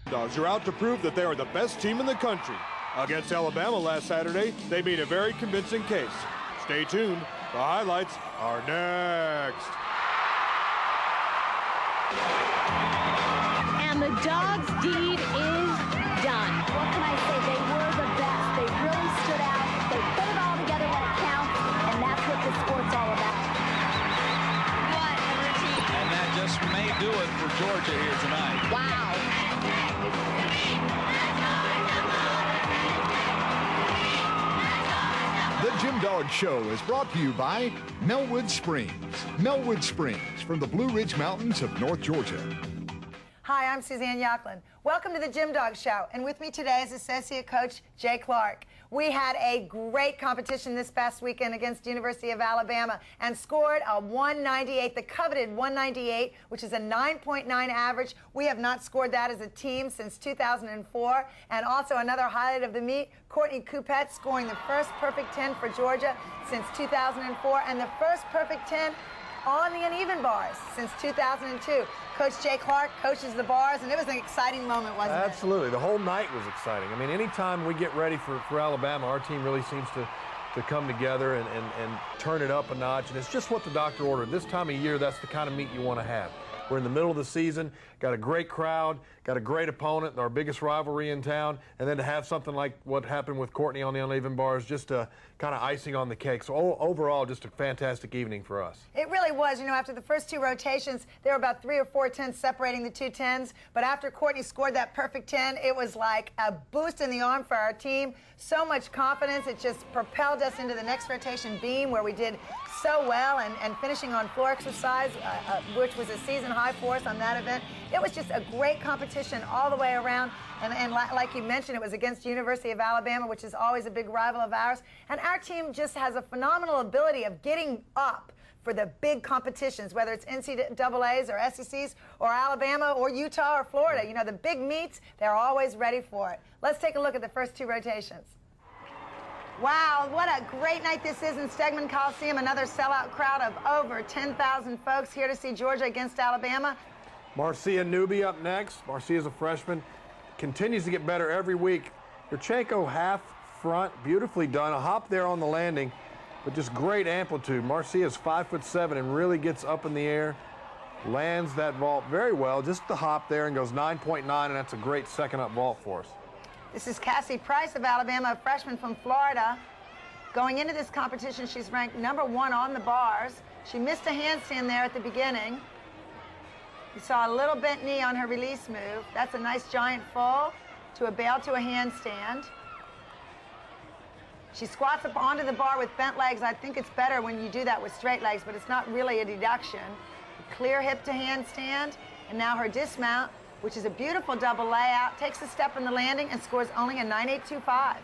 Dogs are out to prove that they are the best team in the country. Against Alabama last Saturday, they made a very convincing case. Stay tuned. The highlights are next. And the Dogs' deed is done. What can I say? They were the best. They really stood out. They put it all together when it counts, and that's what the sport's all about. What a routine. And that just may do it for Georgia here tonight. Wow. The Jim Dog Show is brought to you by Melwood Springs. Melwood Springs from the Blue Ridge Mountains of North Georgia. Hi, I'm Suzanne Yocklin. Welcome to the Jim Dog Show, and with me today is Associate Coach Jay Clark. We had a great competition this past weekend against University of Alabama and scored a 198, the coveted 198, which is a 9.9 average. We have not scored that as a team since 2004. And also another highlight of the meet, Courtney Coupette scoring the first perfect 10 for Georgia since 2004 and the first perfect 10 on the uneven bars since 2002. Coach Jay Clark coaches the bars, and it was an exciting moment, wasn't it? Absolutely. The whole night was exciting. I mean, anytime we get ready for Alabama, our team really seems to come together and turn it up a notch. And it's just what the doctor ordered. This time of year, that's the kind of meet you want to have. We're in the middle of the season, got a great crowd, got a great opponent, our biggest rivalry in town, and then to have something like what happened with Courtney on the uneven bars, just kind of icing on the cake. So overall, just a fantastic evening for us. It really was. You know, after the first two rotations, there were about 3 or 4 10s separating the two 10s. But after Courtney scored that perfect 10, it was like a boost in the arm for our team. So much confidence. It just propelled us into the next rotation beam where we did so well and finishing on floor exercise, which was a season high for us on that event. It was just a great competition all the way around. And like you mentioned, it was against University of Alabama, which is always a big rival of ours. And our team just has a phenomenal ability of getting up for the big competitions, whether it's NCAAs or SECs or Alabama or Utah or Florida. You know, the big meets, they're always ready for it. Let's take a look at the first two rotations. Wow, what a great night this is in Stegman Coliseum. Another sellout crowd of over 10,000 folks here to see Georgia against Alabama. Marcia Newby up next. Marcia's a freshman, continues to get better every week. Yurchenko half front, beautifully done. A hop there on the landing, but just great amplitude. Marcia's 5'7" and really gets up in the air, lands that vault very well. Just the hop there and goes 9.9, and that's a great second up vault for us. This is Cassie Price of Alabama, a freshman from Florida. Going into this competition, she's ranked #1 on the bars. She missed a handstand there at the beginning. You saw a little bent knee on her release move. That's a nice giant full to a bail to a handstand. She squats up onto the bar with bent legs. I think it's better when you do that with straight legs, but it's not really a deduction. Clear hip to handstand, and now her dismount, which is a beautiful double layout, takes a step in the landing and scores only a 9.825.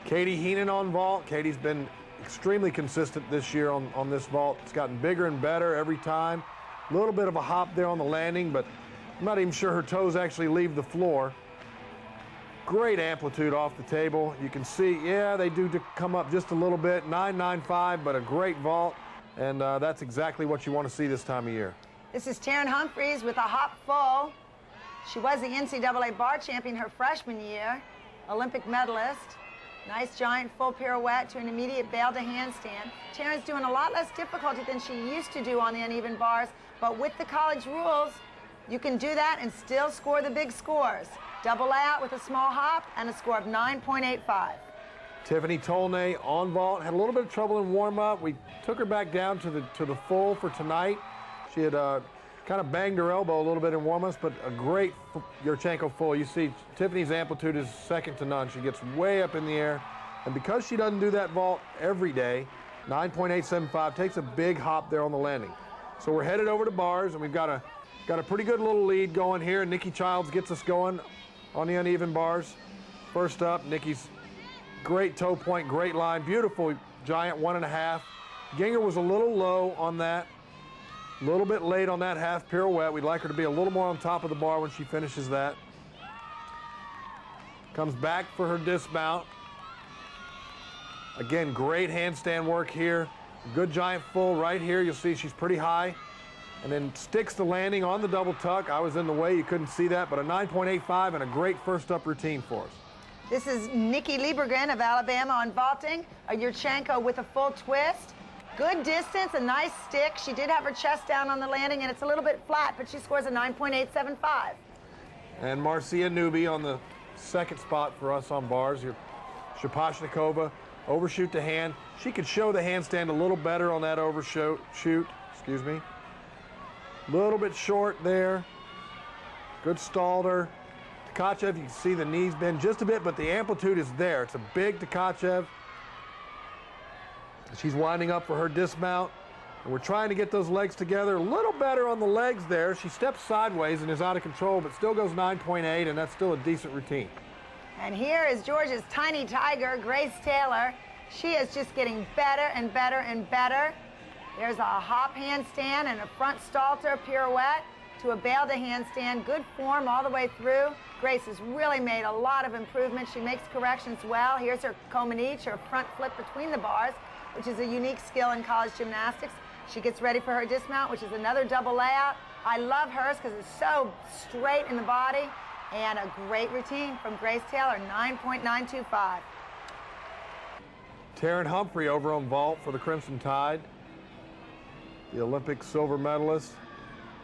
Katie Heenan on vault. Katie's been extremely consistent this year on this vault. It's gotten bigger and better every time. A little bit of a hop there on the landing, but I'm not even sure her toes actually leave the floor. Great amplitude off the table. You can see, yeah, they do come up just a little bit. 9.95, but a great vault, and that's exactly what you want to see this time of year. This is Taryn Humphreys with a hop full. She was the NCAA bar champion her freshman year, Olympic medalist. Nice giant full pirouette to an immediate bail to handstand. Taryn's doing a lot less difficulty than she used to do on the uneven bars, but with the college rules, you can do that and still score the big scores. Double layout with a small hop and a score of 9.85. Tiffany Tolnay on vault, had a little bit of trouble in warm-up. We took her back down to the full for tonight. She had kind of banged her elbow a little bit in warm-ups, but a great Yurchenko full. You see Tiffany's amplitude is second to none. She gets way up in the air, and because she doesn't do that vault every day, 9.875, takes a big hop there on the landing. So we're headed over to bars, and we've got a pretty good little lead going here. Nikki Childs gets us going on the uneven bars. First up, Nikki's great toe point, great line, beautiful giant 1.5. Ginger was a little low on that. A little bit late on that half pirouette. We'd like her to be a little more on top of the bar when she finishes that. Comes back for her dismount. Again, great handstand work here. Good giant full right here. You'll see she's pretty high. and then sticks the landing on the double tuck. I was in the way, you couldn't see that, but a 9.85 and a great first up routine for us. This is Nikki Liebergren of Alabama on vaulting. A Yurchenko with a full twist. Good distance, a nice stick. She did have her chest down on the landing, and it's a little bit flat, but she scores a 9.875. And Marcia Newby on the second spot for us on bars. Your Shaposhnikova, overshoot the hand. She could show the handstand a little better on that overshoot. Excuse me. A little bit short there. Good stalled her. Tkachev, you can see the knees bend just a bit, but the amplitude is there. It's a big Tkachev. She's winding up for her dismount. And we're trying to get those legs together. A little better on the legs there. She steps sideways and is out of control, but still goes 9.8, and that's still a decent routine. And here is Georgia's tiny tiger, Grace Taylor. She is just getting better and better and better. There's a hop handstand and a front stalter pirouette to a bail to handstand. Good form all the way through. Grace has really made a lot of improvements. She makes corrections well. Here's her Comanche, her front flip between the bars, which is a unique skill in college gymnastics. She gets ready for her dismount, which is another double layout. I love hers because it's so straight in the body. And a great routine from Grace Taylor, 9.925. Taryn Humphrey over on vault for the Crimson Tide. The Olympic silver medalist.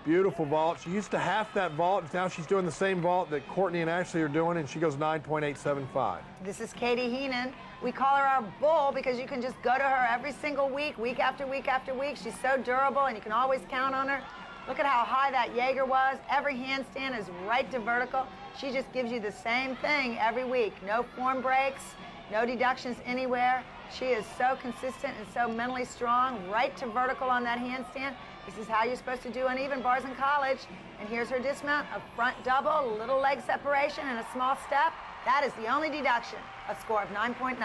Beautiful vault. She used to half that vault. Now she's doing the same vault that Courtney and Ashley are doing, and she goes 9.875. This is Katie Heenan. We call her our bull because you can just go to her every single week, week after week after week. She's so durable, and you can always count on her. Look at how high that Jaeger was. Every handstand is right to vertical. She just gives you the same thing every week. No form breaks, no deductions anywhere. She is so consistent and so mentally strong, right to vertical on that handstand. This is how you're supposed to do uneven bars in college. And here's her dismount, a front double, little leg separation, and a small step. That is the only deduction, a score of 9.9.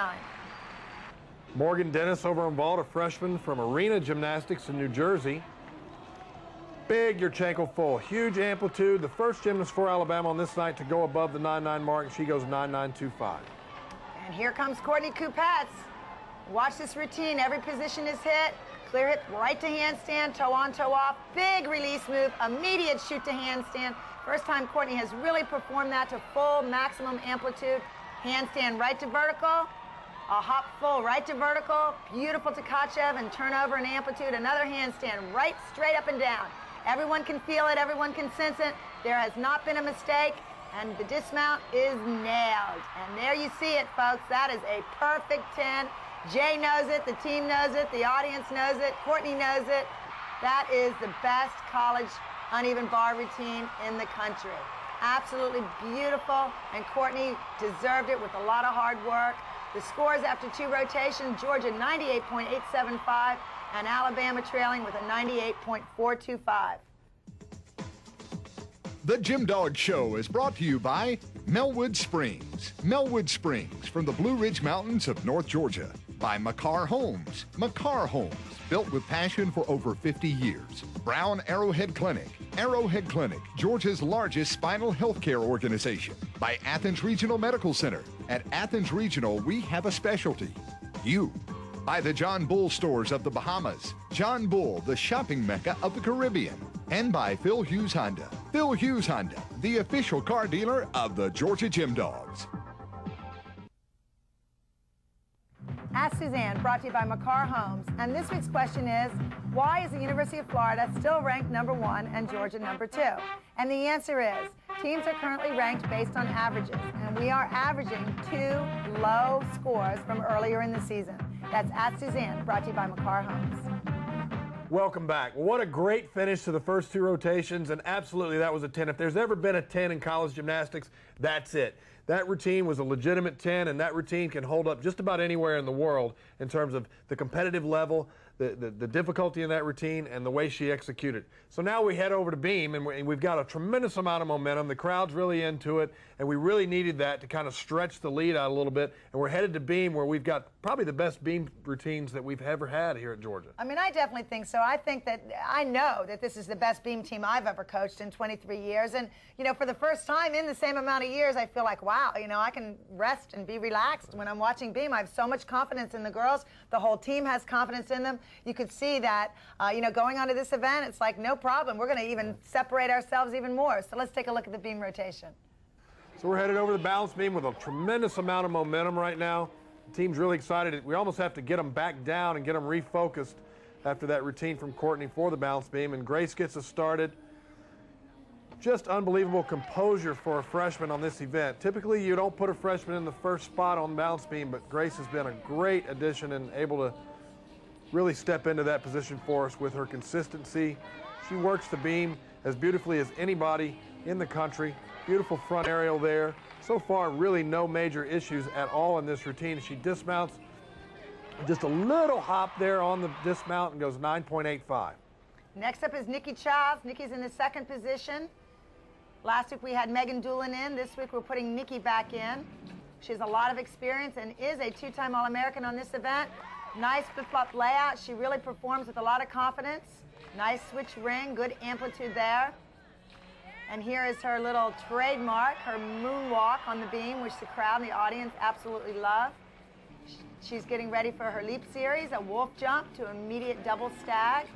Morgan Dennis over on vault, a freshman from Arena Gymnastics in New Jersey. Big Yurchenko full, huge amplitude. The first gymnast for Alabama on this night to go above the 9.9 mark, and she goes 9.925. And here comes Courtney Kupets. Watch this routine. Every position is hit. Clear hip right to handstand, toe on, toe off. Big release move, immediate shoot to handstand. First time Courtney has really performed that to full maximum amplitude. Handstand right to vertical. A hop full right to vertical. Beautiful Tkachev and turnover and amplitude. Another handstand right straight up and down. Everyone can feel it. Everyone can sense it. There has not been a mistake. And the dismount is nailed. And there you see it, folks. That is a perfect 10. Jay knows it. The team knows it. The audience knows it. Courtney knows it. That is the best college uneven bar routine in the country. Absolutely beautiful. And Courtney deserved it with a lot of hard work. The scores after 2 rotations, Georgia 98.875 and Alabama trailing with a 98.425. The Gym Dog Show is brought to you by Melwood Springs. Melwood Springs from the Blue Ridge Mountains of North Georgia. By Makar Homes. Makar Homes, built with passion for over 50 years. Brown Arrowhead Clinic. Arrowhead Clinic, Georgia's largest spinal health care organization. By Athens Regional Medical Center. At Athens Regional, we have a specialty. You. By the John Bull Stores of the Bahamas. John Bull, the shopping mecca of the Caribbean. And by Phil Hughes Honda. Phil Hughes Honda, the official car dealer of the Georgia Gym Dogs. Ask Suzanne, brought to you by Makar Homes. And this week's question is, why is the University of Florida still ranked #1 and Georgia #2? And the answer is, teams are currently ranked based on averages, and we are averaging 2 low scores from earlier in the season. That's Ask Suzanne, brought to you by Makar Homes. Welcome back. What a great finish to the first 2 rotations, and absolutely that was a 10. If there's ever been a 10 in college gymnastics, that's it. That routine was a legitimate 10, and that routine can hold up just about anywhere in the world in terms of the competitive level, the difficulty in that routine, and the way she executed. So now we head over to beam, and we've got a tremendous amount of momentum. The crowd's really into it, and we really needed that to kind of stretch the lead out a little bit. And we're headed to beam, where we've got probably the best beam routines that we've ever had here at Georgia. I mean, I definitely think so. I know that this is the best beam team I've ever coached in 23 years. And, you know, for the first time in the same amount of years, I feel like, wow, you know, I can rest and be relaxed when I'm watching beam. I have so much confidence in the girls. The whole team has confidence in them. you could see that, going onto this event, it's like, no problem. We're going to even separate ourselves even more. So let's take a look at the beam rotation. So we're headed over the balance beam with a tremendous amount of momentum right now. The team's really excited. We almost have to get them back down and get them refocused after that routine from Courtney for the balance beam. And Grace gets us started. Just unbelievable composure for a freshman on this event. Typically, you don't put a freshman in the first spot on the balance beam, but Grace has been a great addition and able to really step into that position for us with her consistency. She works the beam as beautifully as anybody in the country. Beautiful front aerial there. So far, really no major issues at all in this routine. She dismounts, just a little hop there on the dismount and goes 9.85. Next up is Nikki Childs. Nikki's in the second position. Last week we had Megan Doolin in. This week we're putting Nikki back in. She has a lot of experience and is a two-time All-American on this event. Nice flip-flop layout. She really performs with a lot of confidence. Nice switch ring, good amplitude there. And here is her little trademark, her moonwalk on the beam, which the crowd and the audience absolutely love. She's getting ready for her leap series, a wolf jump to immediate double stag.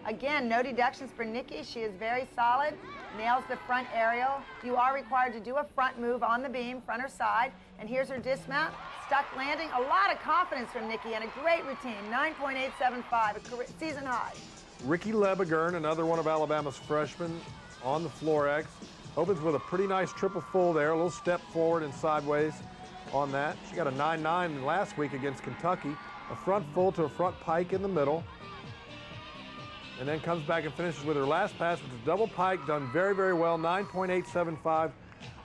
Again, no deductions for Nikki. She is very solid, nails the front aerial. You are required to do a front move on the beam, front or side. And here's her dismount, stuck landing. A lot of confidence from Nikki and a great routine, 9.875, a season high. Ricky Lebegern, another one of Alabama's freshmen on the floor X, opens with a pretty nice triple full there, a little step forward and sideways on that. She got a 9.9 last week against Kentucky, a front full to a front pike in the middle. And then comes back and finishes with her last pass, which is double pike, done very, very well, 9.875.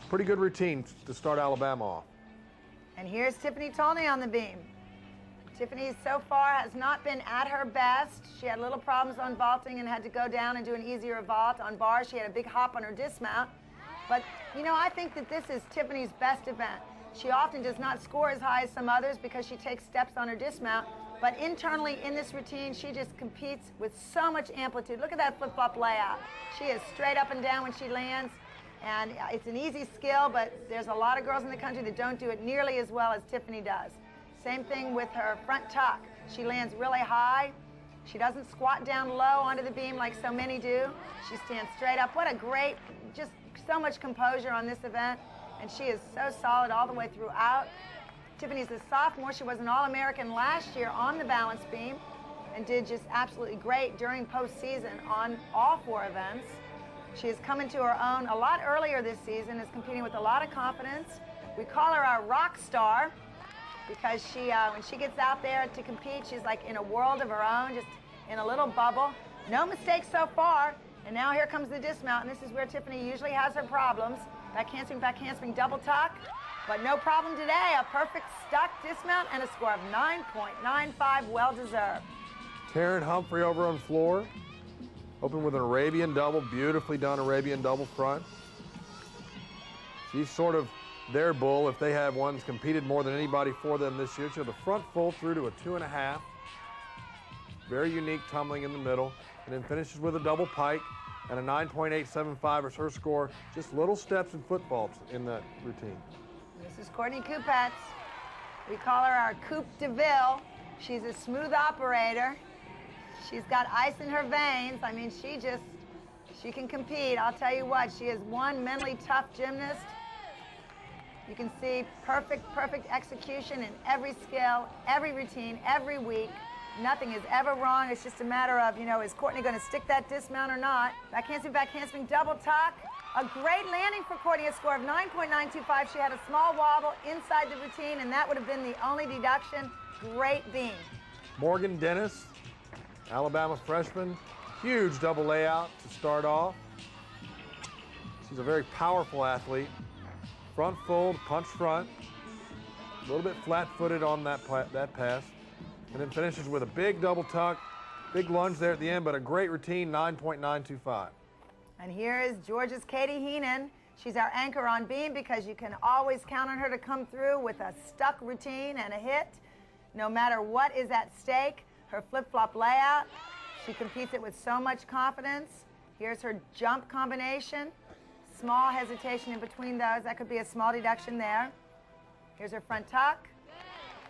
Pretty good routine to start Alabama off. And here's Tiffany Tolney on the beam. Tiffany so far has not been at her best. She had little problems on vaulting and had to go down and do an easier vault. On bar, she had a big hop on her dismount. But, I think that this is Tiffany's best event. She often does not score as high as some others because she takes steps on her dismount. But internally in this routine, she just competes with so much amplitude. Look at that flip-flop layout. She is straight up and down when she lands. And it's an easy skill, but there's a lot of girls in the country that don't do it nearly as well as Tiffany does. Same thing with her front tuck. She lands really high. She doesn't squat down low onto the beam like so many do. She stands straight up. What a great, just so much composure on this event. And she is so solid all the way throughout. Tiffany's a sophomore. She was an All-American last year on the balance beam and did just absolutely great during postseason on all four events. She has come into her own a lot earlier this season, is competing with a lot of confidence. We call her our rock star because she, when she gets out there to compete, she's like in a world of her own, just in a little bubble. No mistakes so far. And now here comes the dismount, and this is where Tiffany usually has her problems. Back handspring, double tuck. But no problem today. A perfect stuck dismount and a score of 9.95, well deserved. Taryn Humphrey over on floor. Open with an Arabian double, beautifully done Arabian double front. She's sort of their bull if they have one. Competed more than anybody for them this year. She had the front full through to a 2.5. Very unique tumbling in the middle. And then finishes with a double pike and a 9.875 is her score. Just little steps and foot faults in that routine. This is Courtney Kupets. We call her our Coupe de Ville. She's a smooth operator. She's got ice in her veins. I mean, she can compete. I'll tell you what, she is one mentally tough gymnast. You can see perfect execution in every skill, every routine, every week. Nothing is ever wrong. It's just a matter of, is Courtney going to stick that dismount or not? Back handspring, double tuck. A great landing for Courtney, a score of 9.925. She had a small wobble inside the routine, and that would have been the only deduction. Great beam. Morgan Dennis, Alabama freshman. Huge double layout to start off. She's a very powerful athlete. Front fold, punch front. A little bit flat-footed on that pass. And then finishes with a big double tuck. Big lunge there at the end, but a great routine, 9.925. And here is Georgia's Katie Heenan. She's our anchor on beam because you can always count on her to come through with a stuck routine and a hit. No matter what is at stake, her flip-flop layout, she competes it with so much confidence. Here's her jump combination. Small hesitation in between those. That could be a small deduction there. Here's her front tuck.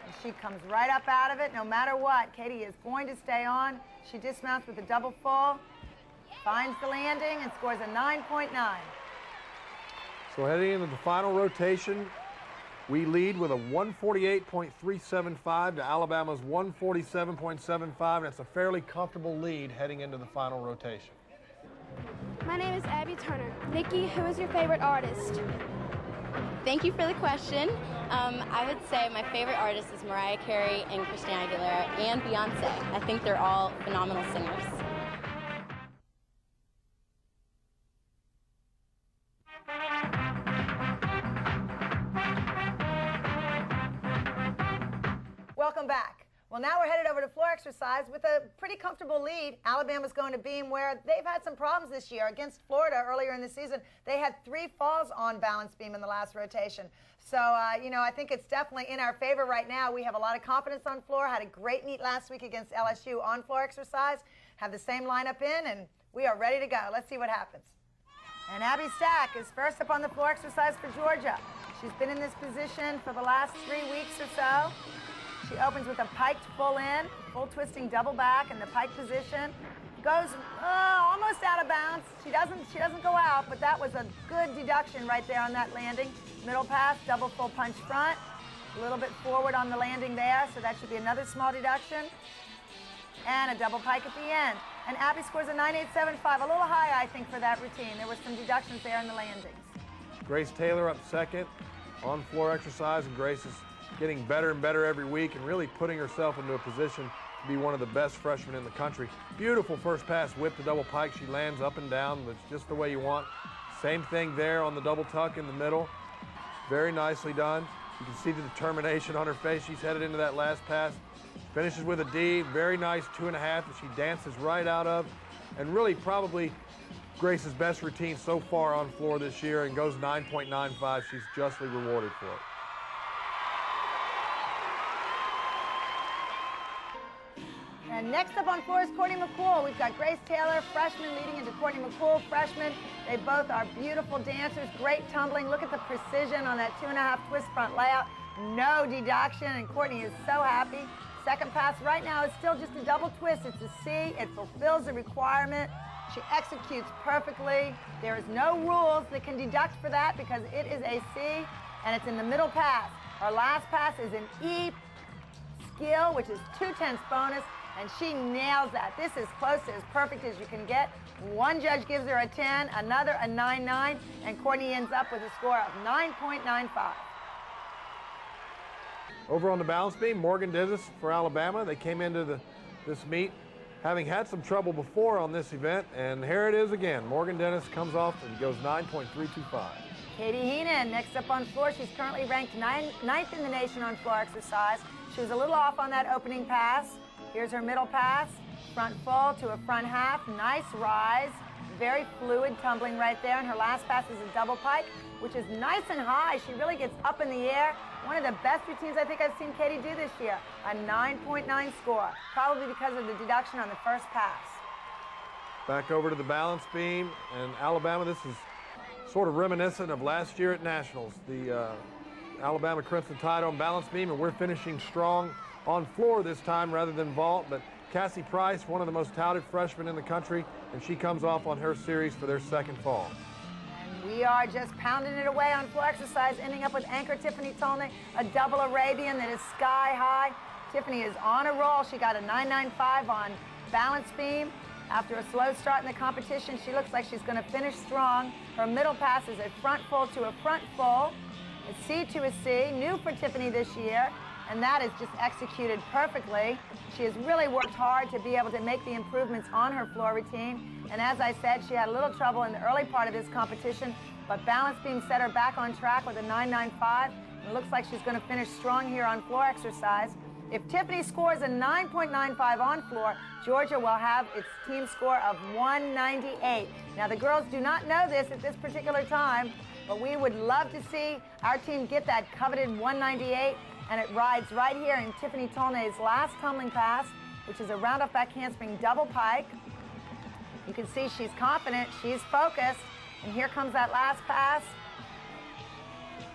And she comes right up out of it no matter what. Katie is going to stay on. She dismounts with a double full, finds the landing, and scores a 9.9. So heading into the final rotation, we lead with a 148.375 to Alabama's 147.75, and it's a fairly comfortable lead heading into the final rotation. My name is Abby Turner. Nikki, who is your favorite artist? Thank you for the question. I would say my favorite artist is Mariah Carey and Christina Aguilera and Beyonce. I think they're all phenomenal singers. Welcome back. Well, now we're headed over to floor exercise with a pretty comfortable lead. Alabama's going to Beam, where they've had some problems this year. Against Florida earlier in the season, they had 3 falls on balance beam in the last rotation. So, you know, I think it's definitely in our favor right now. We have a lot of confidence on floor. Had a great meet last week against LSU on floor exercise. Have the same lineup in, and we are ready to go. Let's see what happens. And Abby Stack is first up on the floor exercise for Georgia. She's been in this position for the last 3 weeks or so. She opens with a piked full in, full twisting double back in the pike position. Goes almost out of bounds. She doesn't go out, but that was a good deduction right there on that landing. Middle pass, double full punch front. A little bit forward on the landing there, so that should be another small deduction. And a double pike at the end. And Abby scores a 9.875, a little high, I think, for that routine. There were some deductions there in the landings. Grace Taylor up second on floor exercise, and Grace is getting better and better every week and really putting herself into a position to be one of the best freshmen in the country. Beautiful first pass, whip to double pike. She lands up and down. That's just the way you want. Same thing there on the double tuck in the middle. Very nicely done. You can see the determination on her face. She's headed into that last pass. Finishes with a D. Very nice 2.5 that she dances right out of. And really probably Grace's best routine so far on floor this year, and goes 9.95. She's justly rewarded for it. And next up on floor is Courtney McCool. We've got Grace Taylor, freshman, leading into Courtney McCool, freshman. They both are beautiful dancers, great tumbling. Look at the precision on that 2.5 twist front layout. No deduction, and Courtney is so happy. Second pass right now is still just a double twist. It's a C. It fulfills the requirement. She executes perfectly. There is no rules that can deduct for that because it is a C, and it's in the middle pass. Her last pass is an E skill, which is 2/10 bonus. And she nails that. This is close to as perfect as you can get. One judge gives her a 10, another a 9.9, and Courtney ends up with a score of 9.95. Over on the balance beam, Morgan Dennis for Alabama. They came into this meet having had some trouble before on this event, and here it is again. Morgan Dennis comes off and goes 9.325. Katie Heenan, next up on floor. She's currently ranked 9th in the nation on floor exercise. She was a little off on that opening pass. Here's her middle pass, front full to a front half, nice rise, very fluid tumbling right there, and her last pass is a double pike, which is nice and high. She really gets up in the air. One of the best routines I think I've seen Katie do this year, a 9.9 score, probably because of the deduction on the first pass. Back over to the balance beam, and Alabama, this is sort of reminiscent of last year at Nationals. The Alabama Crimson Tide on balance beam, and we're finishing strong on floor this time rather than vault, but Cassie Price, one of the most touted freshmen in the country, and she comes off on her series for their second fall. And we are just pounding it away on floor exercise, ending up with anchor Tiffany Tolnay, a double Arabian that is sky high. Tiffany is on a roll. She got a 9.95 on balance beam. After a slow start in the competition, she looks like she's going to finish strong. Her middle pass is a front full to a front full, a C to a C, new for Tiffany this year. And that is just executed perfectly. She has really worked hard to be able to make the improvements on her floor routine. And as I said, she had a little trouble in the early part of this competition, but balance beam set her back on track with a 9.95. It looks like she's going to finish strong here on floor exercise. If Tiffany scores a 9.95 on floor, Georgia will have its team score of 198. Now, the girls do not know this at this particular time, but we would love to see our team get that coveted 198. And it rides right here in Tiffany Tolnay's last tumbling pass, which is a round-off back handspring double pike. You can see she's confident, she's focused, and here comes that last pass.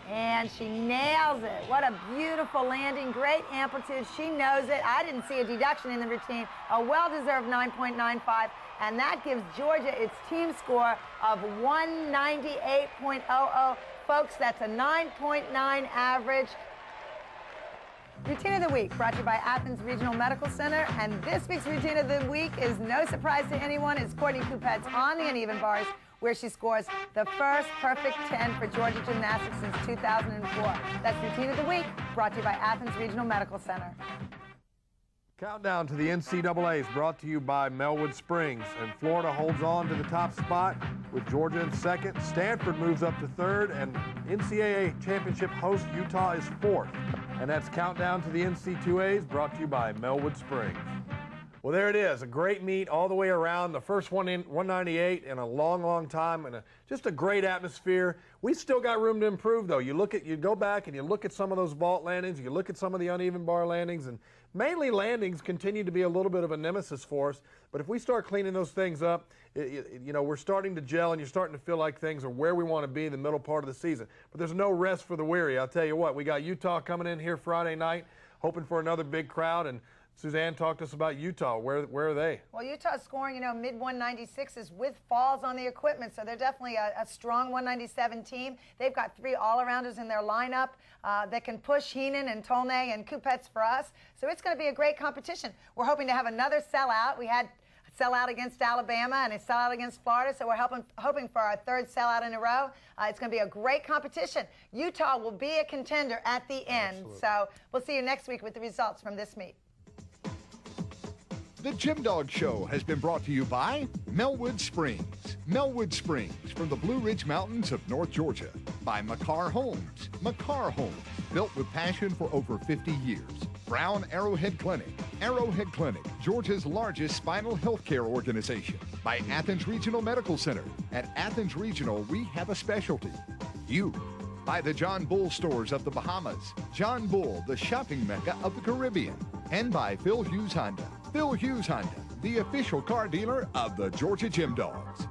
And she nails it. What a beautiful landing, great amplitude. She knows it. I didn't see a deduction in the routine. A well-deserved 9.95, and that gives Georgia its team score of 198.00. Folks, that's a 9.9 average. Routine of the Week brought to you by Athens Regional Medical Center. And this week's Routine of the Week is no surprise to anyone. It's Courtney Kupets on the uneven bars, where she scores the first perfect 10 for Georgia Gymnastics since 2004. That's Routine of the Week, brought to you by Athens Regional Medical Center. Countdown to the NCAA is brought to you by Melwood Springs, and Florida holds on to the top spot with Georgia in second. Stanford moves up to third, and NCAA championship host Utah is fourth. And that's Countdown to the NC2As, brought to you by Melwood Springs. Well, there it is, a great meet all the way around. The first one in 198 in a long, long time, and just a great atmosphere. We still got room to improve, though. You go back and you look at some of those vault landings, you look at some of the uneven bar landings, and mainly landings continue to be a little bit of a nemesis for us. But if we start cleaning those things up, you know, we're starting to gel, and you're starting to feel like things are where we want to be in the middle part of the season. But there's no rest for the weary. I'll tell you what, we got Utah coming in here Friday night, hoping for another big crowd. And Suzanne talked to us about Utah. Where are they? Well, Utah's scoring, you know, mid-196s with falls on the equipment, so they're definitely a strong 197 team. They've got 3 all-arounders in their lineup that can push Heenan and Tolnay and Kupets for us. So it's going to be a great competition. We're hoping to have another sellout. We had a sellout against Alabama and a sellout against Florida, so we're hoping for our 3rd sellout in a row. It's going to be a great competition. Utah will be a contender at the end. Absolutely. So we'll see you next week with the results from this meet. The Gym Dog Show has been brought to you by Melwood Springs. Melwood Springs from the Blue Ridge Mountains of North Georgia. By Makar Homes. Makar Homes, built with passion for over 50 years. Brown Arrowhead Clinic. Arrowhead Clinic, Georgia's largest spinal health care organization. By Athens Regional Medical Center. At Athens Regional, we have a specialty. You. By the John Bull Stores of the Bahamas. John Bull, the shopping mecca of the Caribbean. And by Phil Hughes Honda. Phil Hughes Honda, the official car dealer of the Georgia Gym Dogs.